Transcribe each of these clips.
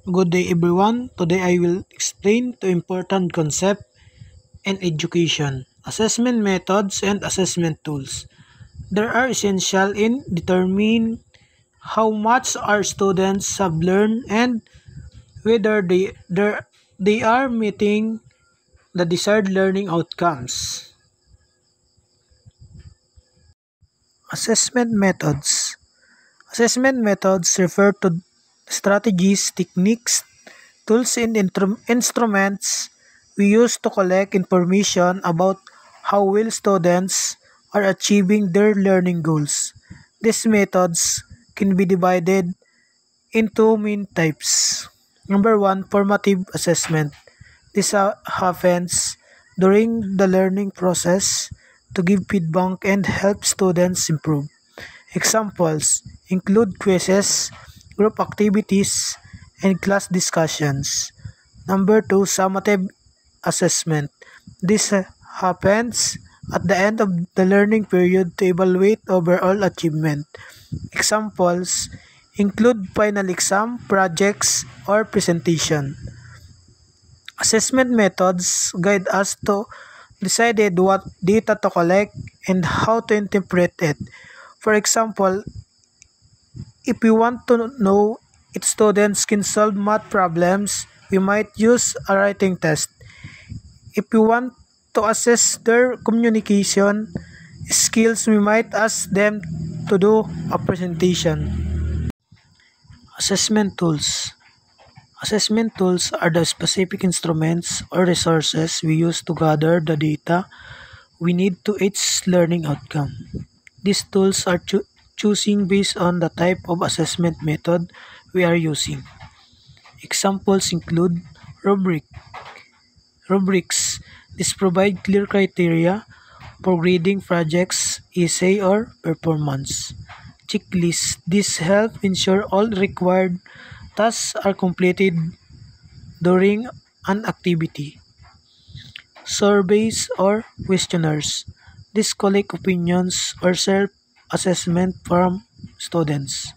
Good day everyone. Today I will explain two important concepts in education, assessment methods and assessment tools. They are essential in determining how much our students have learned and whether they are meeting the desired learning outcomes. Assessment methods. Assessment methods refer to strategies, techniques, tools, and instruments we use to collect information about how well students are achieving their learning goals. These methods can be divided into main types. Number one, formative assessment. This happens during the learning process to give feedback and help students improve. Examples include quizzes, group activities, and class discussions. Number two, summative assessment. This happens at the end of the learning period to evaluate overall achievement. Examples include final exam, projects, or presentation. Assessment methods guide us to decide what data to collect and how to interpret it. For example, if we want to know if students can solve math problems, we might use a writing test. If we want to assess their communication skills, we might ask them to do a presentation. Assessment tools. Assessment tools are the specific instruments or resources we use to gather the data we need to each learning outcome. These tools are choosing based on the type of assessment method we are using. Examples include rubric. Rubrics. This provide clear criteria for grading projects, essay, or performance. Checklists. This help ensure all required tasks are completed during an activity. Surveys or questionnaires. This collect opinions or self-assessment from students.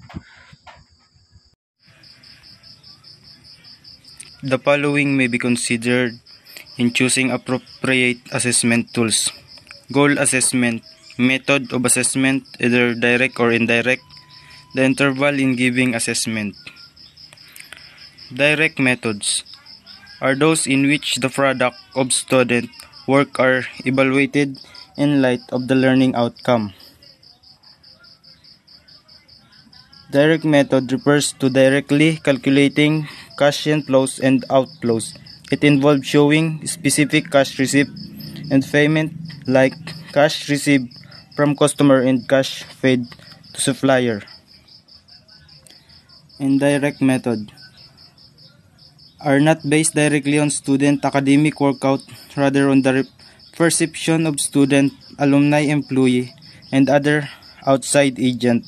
The following may be considered in choosing appropriate assessment tools. Goal assessment, method of assessment, either direct or indirect, the interval in giving assessment. Direct methods are those in which the product of student work are evaluated in light of the learning outcome. Direct method refers to directly calculating cash inflows and outflows. It involves showing specific cash receipt and payment like cash received from customer and cash paid to supplier. Indirect method are not based directly on student academic workout, rather on the perception of student, alumni, employee, and other outside agent.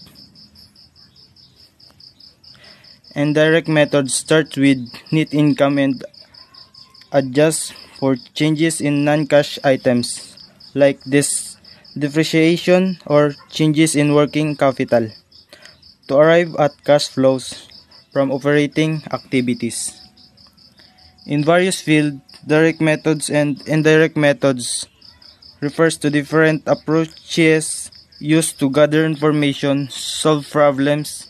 Indirect methods start with net income and adjust for changes in non-cash items like this depreciation or changes in working capital to arrive at cash flows from operating activities. In various fields, direct methods and indirect methods refers to different approaches used to gather information, solve problems,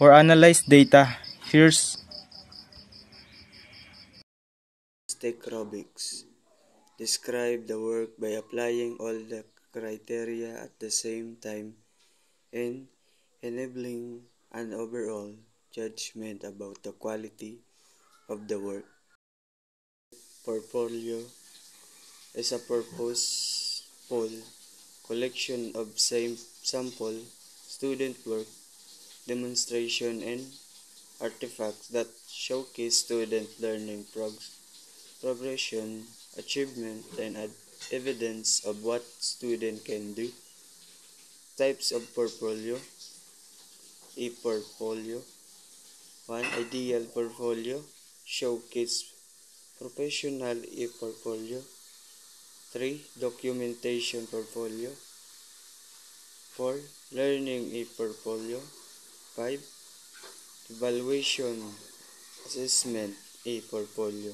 or analyze data. Here's Stack rubrics. Describe the work by applying all the criteria at the same time and enabling an overall judgment about the quality of the work. Portfolio is a purposeful collection of sample student work, demonstration, and artifacts that showcase student learning progression, achievement, and evidence of what student can do. Types of portfolio. E-portfolio. 1. Ideal portfolio. Showcase professional e-portfolio. 3. Documentation portfolio. 4. Learning e-portfolio. 5. Evaluation Assessment A. Portfolio.